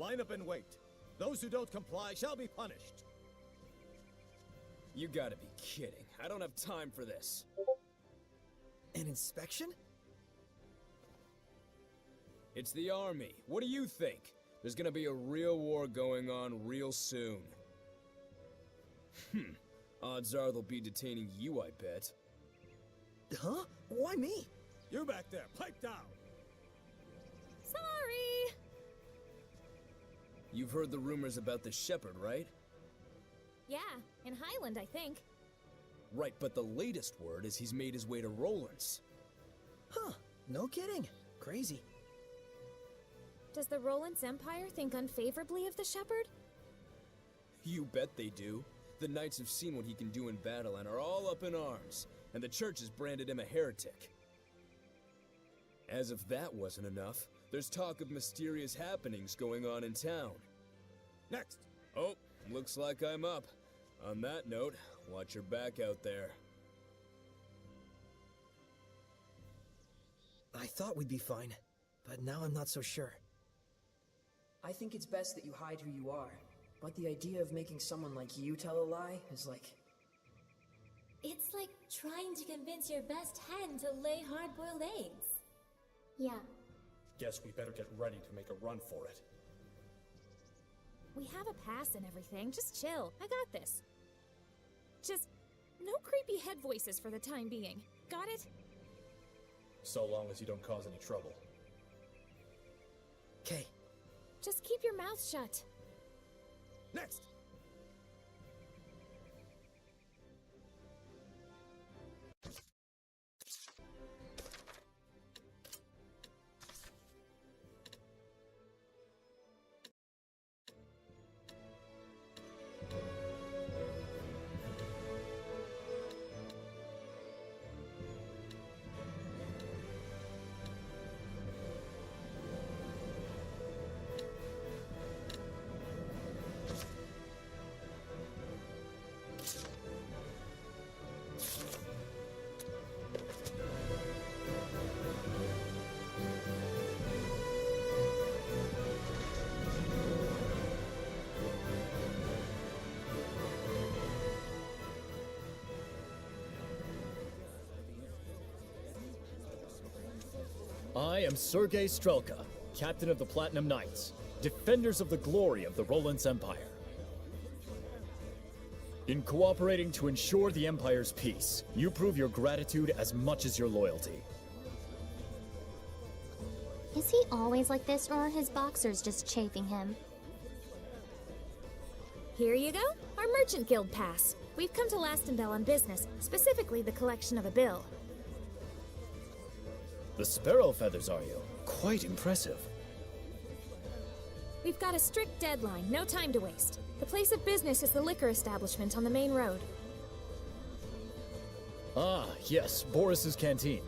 line up and wait. Those who don't comply shall be punished. You gotta be kidding. I don't have time for this. An inspection? It's the army. What do you think? There's gonna be a real war going on real soon. Odds are they'll be detaining you, I bet. Huh? Why me? You back there, pipe down! Sorry! You've heard the rumors about the shepherd, right? Yeah, in Highland, I think. Right, but the latest word is he's made his way to Roland's. Huh, no kidding. Crazy. Does the Roland's Empire think unfavorably of the shepherd? You bet they do. The knights have seen what he can do in battle and are all up in arms, and the church has branded him a heretic. As if that wasn't enough, there's talk of mysterious happenings going on in town. Next! Oh, looks like I'm up. On that note, watch your back out there. I thought we'd be fine, but now I'm not so sure. I think it's best that you hide who you are, but the idea of making someone like you tell a lie is like... It's like trying to convince your best hen to lay hard-boiled eggs. Yeah. Guess we better get ready to make a run for it. We have a pass and everything. Just chill. I got this. Just no creepy head voices for the time being. Got it? So long as you don't cause any trouble. Okay. Just keep your mouth shut. Next! I am Sergei Strelka, Captain of the Platinum Knights, defenders of the glory of the Roland's Empire. In cooperating to ensure the Empire's peace, you prove your gratitude as much as your loyalty. Is he always like this, or are his boxers just chafing him? Here you go, our Merchant Guild pass. We've come to Lastenbell on business, specifically the collection of a bill. The sparrow feathers, are you? Quite impressive. We've got a strict deadline, no time to waste. The place of business is the liquor establishment on the main road. Ah, yes, Boris's Canteen.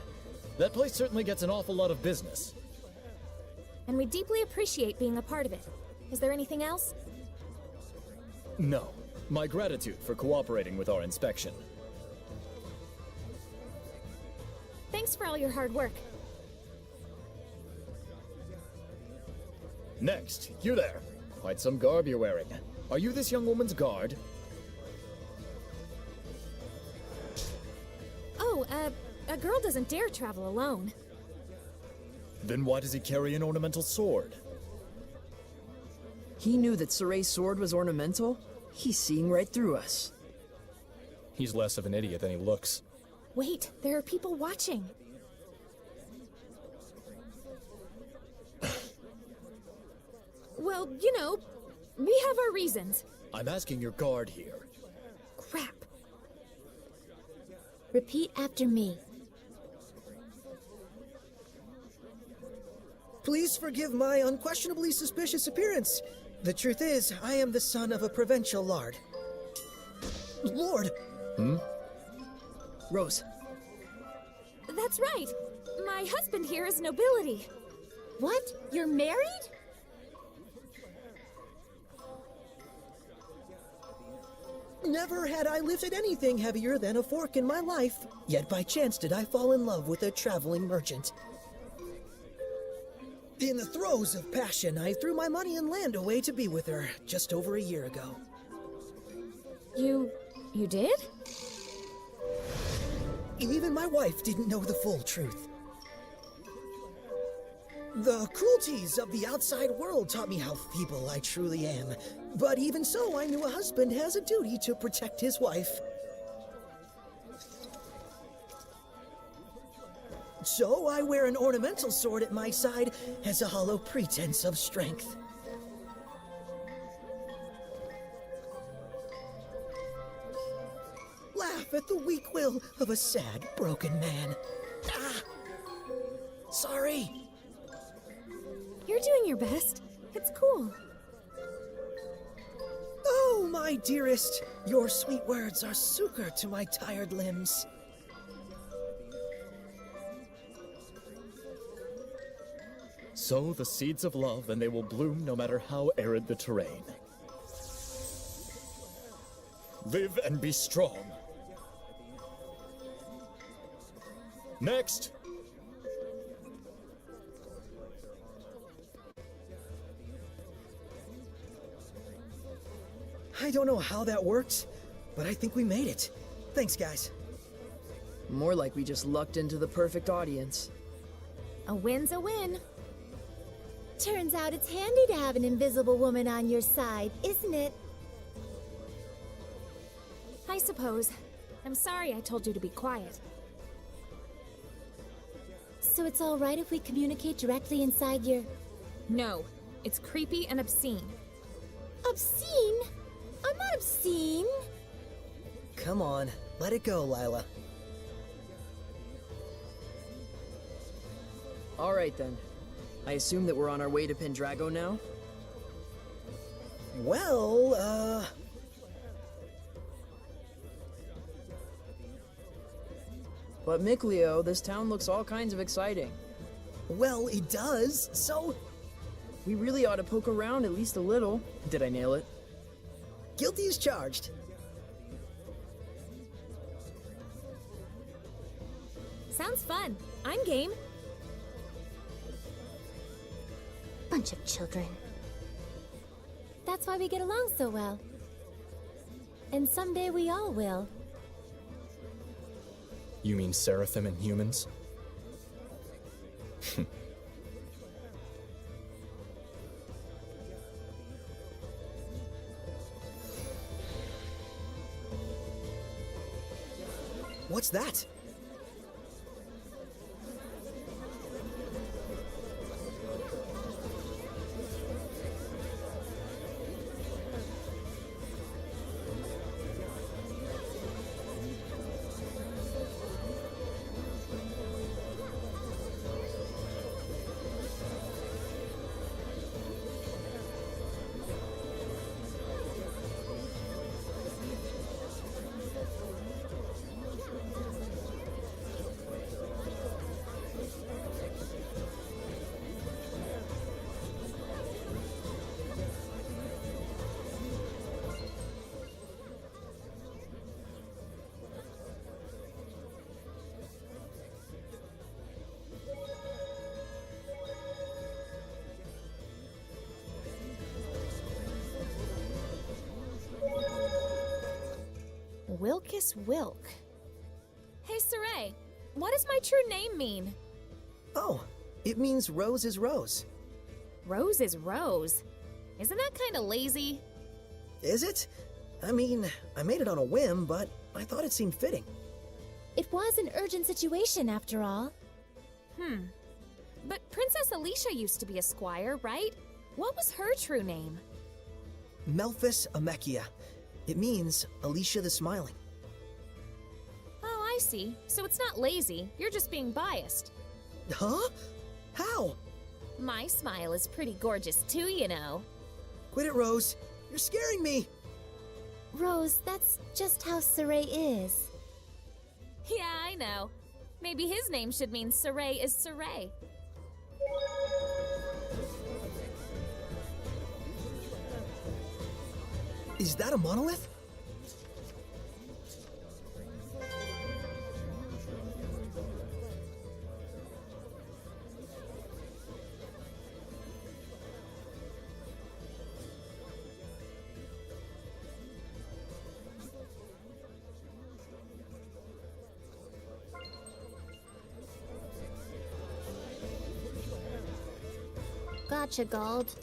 That place certainly gets an awful lot of business. And we deeply appreciate being a part of it. Is there anything else? No. My gratitude for cooperating with our inspection. Thanks for all your hard work. Next, you there. Quite some garb you're wearing. Are you this young woman's guard? Oh, a girl doesn't dare travel alone. Then why does he carry an ornamental sword? He knew that Sorey's sword was ornamental? He's seeing right through us. He's less of an idiot than he looks. Wait, there are people watching. Well, you know, we have our reasons. I'm asking your guard here. Crap. Repeat after me. Please forgive my unquestionably suspicious appearance. The truth is, I am the son of a provincial lord. Lord! Rose. That's right. My husband here is nobility. What? You're married? Never had I lifted anything heavier than a fork in my life, yet by chance did I fall in love with a traveling merchant. In the throes of passion, I threw my money and land away to be with her just over a year ago. You did? Even my wife didn't know the full truth. The cruelties of the outside world taught me how feeble I truly am. But even so, I knew a husband has a duty to protect his wife. So I wear an ornamental sword at my side as a hollow pretense of strength. Laugh at the weak will of a sad, broken man. Ah! Sorry. You're doing your best. It's cool. Oh, my dearest, your sweet words are succor to my tired limbs. Sow the seeds of love, and they will bloom no matter how arid the terrain. Live and be strong. Next! I don't know how that worked, but I think we made it. Thanks, guys. More like we just lucked into the perfect audience. A win's a win. Turns out it's handy to have an invisible woman on your side, isn't it? I suppose. I'm sorry I told you to be quiet. So it's all right if we communicate directly inside your... No, it's creepy and obscene. Obscene? I'm not obscene. Come on, let it go, Lila. All right then. I assume that we're on our way to Pendrago now? Well, But Mikleo, this town looks all kinds of exciting. well, it does, so We really ought to poke around at least a little. Did I nail it? guilty as charged. Sounds fun. I'm game. Bunch of children. That's why we get along so well. And someday we all will. You mean seraphim and humans? What's that? Wilkus Wilk. Hey, Sorey, what does my true name mean? Oh, it means Rose is Rose. Rose is Rose. Isn't that kind of lazy? Is it? I mean, I made it on a whim, but I thought it seemed fitting. It was an urgent situation, after all. But Princess Alicia used to be a squire, right? What was her true name? Melphis Amechia. It means Alicia the Smiling. Oh, I see. So it's not lazy. You're just being biased. Huh? How? My smile is pretty gorgeous too, you know. Quit it, Rose. You're scaring me. Rose, that's just how Sorey is. Yeah, I know. Maybe his name should mean Sorey is Sorey. Is that a monolith? Gotcha, Gold.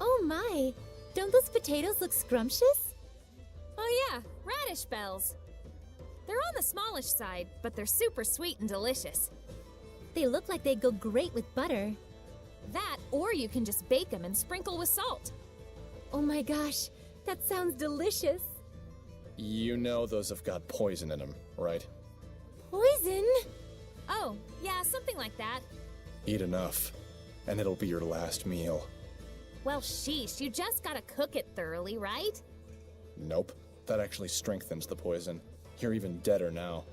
Oh my! Don't those potatoes look scrumptious? Oh yeah, radish bells. They're on the smallish side, but they're super sweet and delicious. They look like they'd go great with butter. That, or you can just bake them and sprinkle with salt. Oh my gosh, that sounds delicious. You know those have got poison in them, right? Poison? Oh, yeah, something like that. Eat enough, and it'll be your last meal. Well, sheesh, you just gotta cook it thoroughly, right? Nope, that actually strengthens the poison. You're even deader now.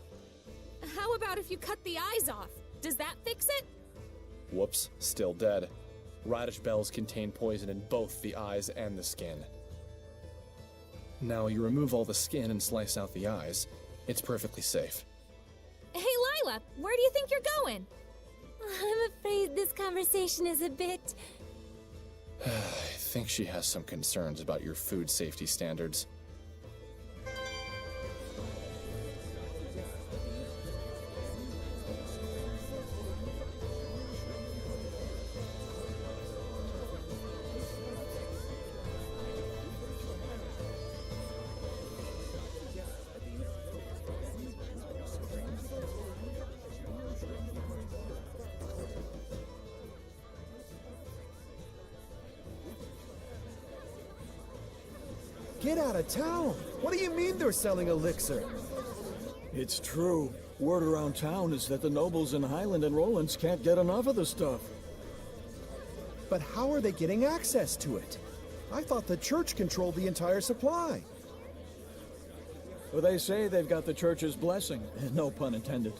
How about if you cut the eyes off? Does that fix it? Whoops, still dead. Radish bells contain poison in both the eyes and the skin. Now you remove all the skin and slice out the eyes. It's perfectly safe. Hey, Lila, where do you think you're going? I'm afraid this conversation is a bit... I think she has some concerns about your food safety standards. Get out of town! What do you mean they're selling elixir? It's true. Word around town is that the nobles in Highland and Rollins can't get enough of the stuff. But how are they getting access to it? I thought the church controlled the entire supply. Well, they say they've got the church's blessing, no pun intended.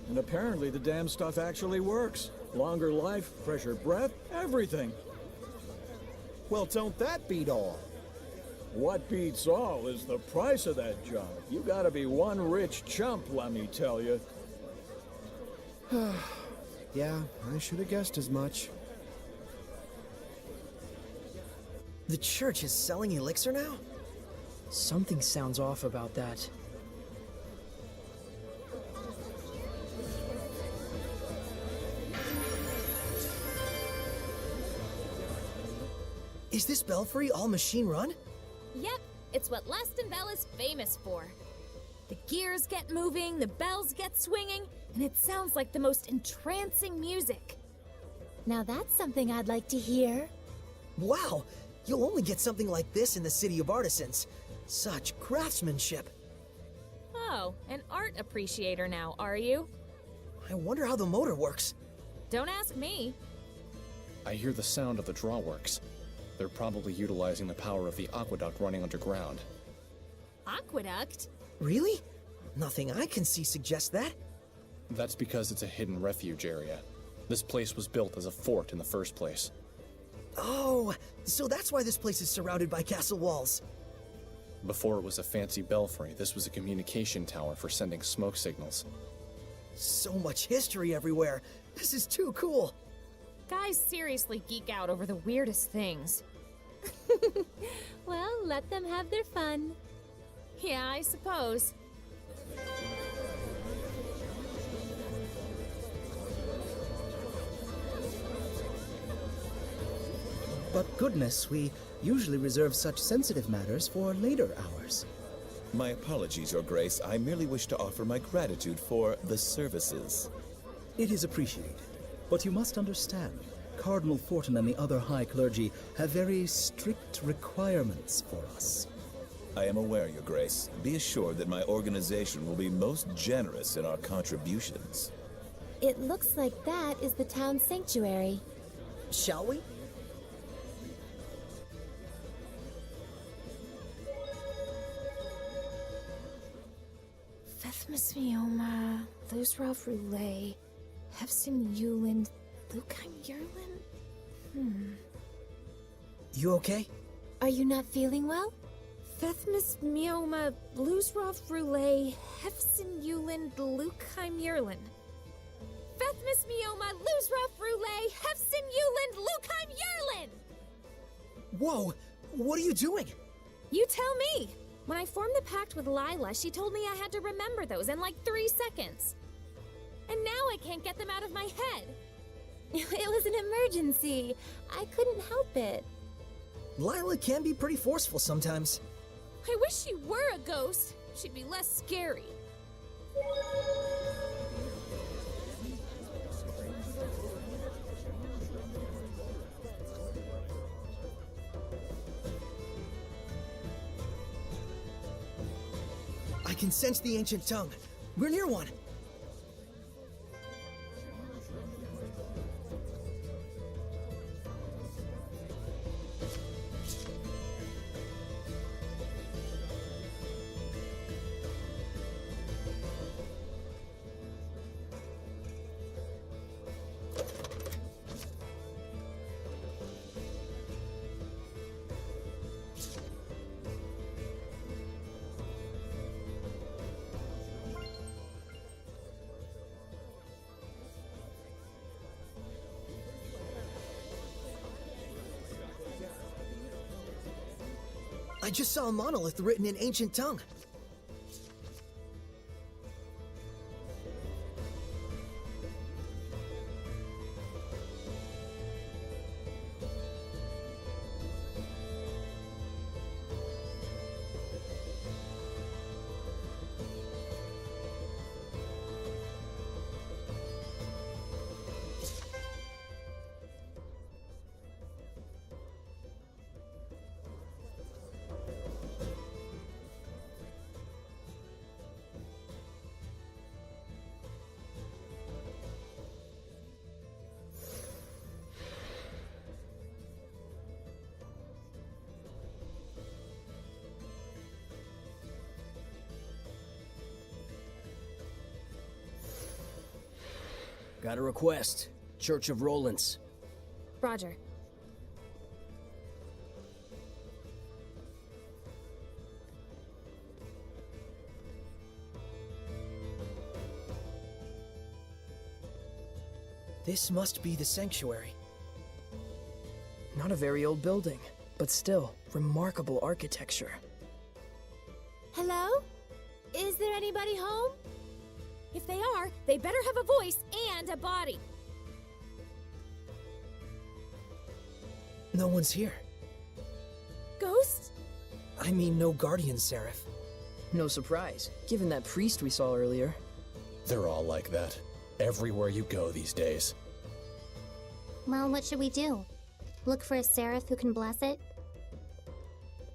And apparently the damn stuff actually works. Longer life, fresher breath, everything. Well, don't that beat all? What beats all is the price of that junk. You gotta be one rich chump, let me tell you. Yeah, I should have guessed as much. The church is selling elixir now? Something sounds off about that. Is this belfry all machine run? Yep, it's what Leston Bell is famous for. The gears get moving, the bells get swinging, and it sounds like the most entrancing music. Now that's something I'd like to hear. Wow, you'll only get something like this in the City of Artisans. Such craftsmanship. Oh, an art appreciator now, are you? I wonder how the motor works. Don't ask me. I hear the sound of the drawworks. They're probably utilizing the power of the aqueduct running underground. Aqueduct? Really? Nothing I can see suggests that. That's because it's a hidden refuge area. This place was built as a fort in the first place. Oh, so that's why this place is surrounded by castle walls. Before it was a fancy belfry, this was a communication tower for sending smoke signals. So much history everywhere. This is too cool. Guys seriously geek out over the weirdest things. Well, let them have their fun. Yeah, I suppose. But goodness, we usually reserve such sensitive matters for later hours. My apologies, Your Grace. I merely wish to offer my gratitude for the services. It is appreciated. But you must understand, Cardinal Fortin and the other high clergy have very strict requirements for us. I am aware, Your Grace. Be assured that my organization will be most generous in our contributions. It looks like that is the town sanctuary. Shall we? Fethmas Mioma, Luzrov Roulette, Hefsin Yuland, Lukeim Yerlin? You okay? Are you not feeling well? Fethmas Mioma, Luzrov Roulette, Hefsin Yuland, Lukeim Yerlin. Fethmas Mioma, Luzrov Roulette, Hefsin Yuland, Lukeim Yerlin! Whoa! What are you doing? You tell me! When I formed the pact with Lila, she told me I had to remember those in like 3 seconds. And now I can't get them out of my head. It was an emergency. I couldn't help it. Lila can be pretty forceful sometimes. I wish she were a ghost. She'd be less scary. I can sense the ancient tongue. We're near one. I just saw a monolith written in ancient tongue. Got a request. Church of Rollins. Roger. This must be the sanctuary. Not a very old building, but still, remarkable architecture. Hello? Is there anybody home? If they are, they better have a voice and a body. No one's here. Ghosts? I mean, no guardian seraph. No surprise, given that priest we saw earlier. They're all like that. Everywhere you go these days. Well, what should we do? Look for a seraph who can bless it?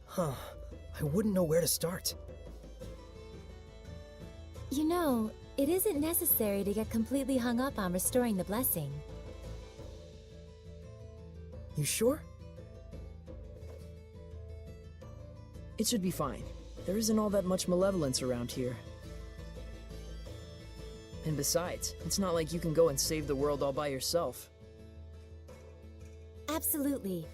Huh. I wouldn't know where to start. You know, it isn't necessary to get completely hung up on restoring the blessing. You sure? It should be fine. There isn't all that much malevolence around here. And besides, it's not like you can go and save the world all by yourself. Absolutely.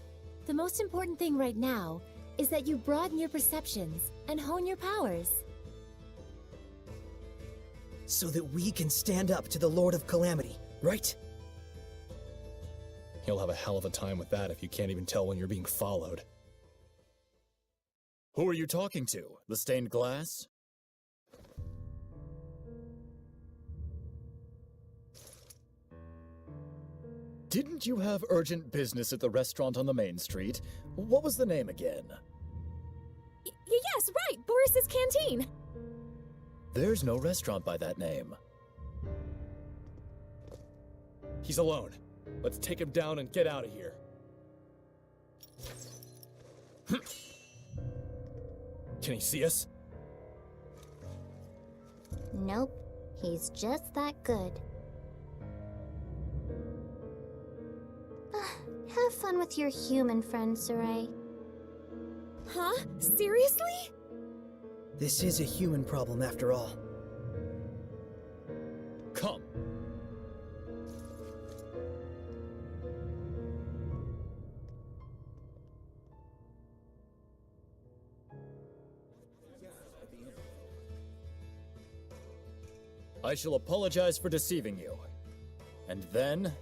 The most important thing right now is that you broaden your perceptions and hone your powers. So that we can stand up to the Lord of Calamity, right? You'll have a hell of a time with that if you can't even tell when you're being followed. Who are you talking to? The stained glass? Didn't you have urgent business at the restaurant on the main street? What was the name again? Yes, right! Boris's Canteen! There's no restaurant by that name. He's alone. Let's take him down and get out of here. Can he see us? Nope. He's just that good. Have fun with your human friend, Sorey. Huh? Seriously? This is a human problem after all. Come. I shall apologize for deceiving you. And then...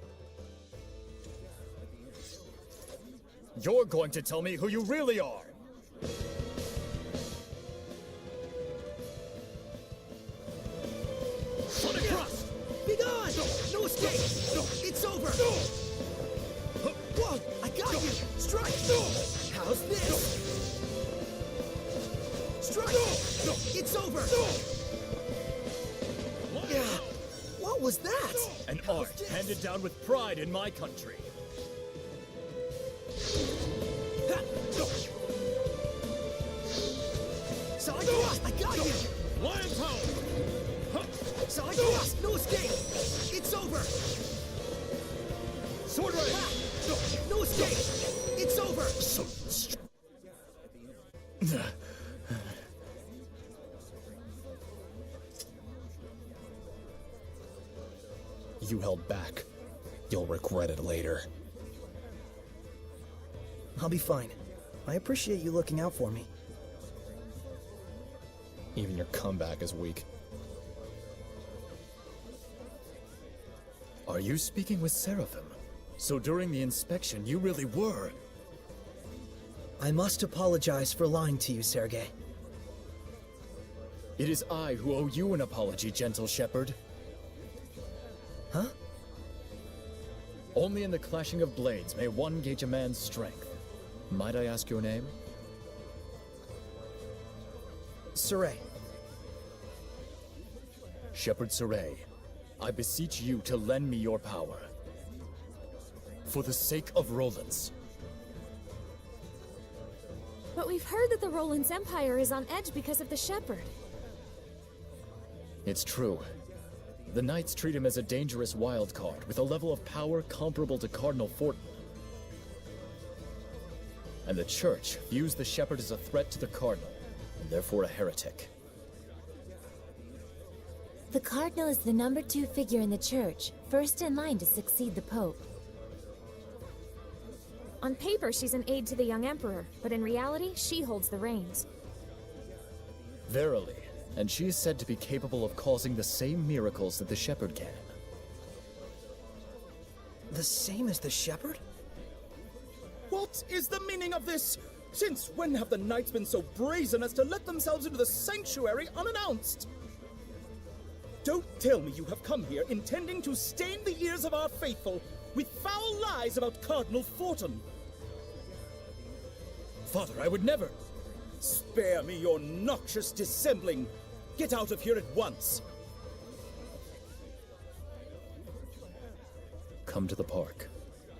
you're going to tell me who you really are! Be gone! No escape! It's over! Whoa! I got you! Strike! How's this? Strike! It's over! Yeah. What was that? An art handed down with pride in my country. Side cross! I got you! Lion power! Side cross! No escape! It's over! Sword rain! No escape! It's over! You held back. You'll regret it later. I'll be fine. I appreciate you looking out for me. Even your comeback is weak. Are you speaking with Seraphim? So during the inspection, you really were... I must apologize for lying to you, Sergei. It is I who owe you an apology, gentle shepherd. Huh? Only in the clashing of blades may one gauge a man's strength. Might I ask your name? Sorey. Shepherd Sorey, I beseech you to lend me your power. For the sake of Rollins. But we've heard that the Roland's Empire is on edge because of the Shepherd. It's true. The Knights treat him as a dangerous wild card with a level of power comparable to Cardinal Fortin. And the Church views the Shepherd as a threat to the Cardinal, and therefore a heretic. The Cardinal is the number 2 figure in the Church, first in line to succeed the Pope. On paper, she's an aide to the young Emperor, but in reality, she holds the reins. Verily, and she is said to be capable of causing the same miracles that the Shepherd can. The same as the Shepherd? What is the meaning of this? Since when have the Knights been so brazen as to let themselves into the sanctuary unannounced? Don't tell me you have come here intending to stain the ears of our faithful with foul lies about Cardinal Fortin. Father, I would never... Spare me your noxious dissembling. Get out of here at once. Come to the park.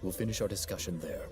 We'll finish our discussion there.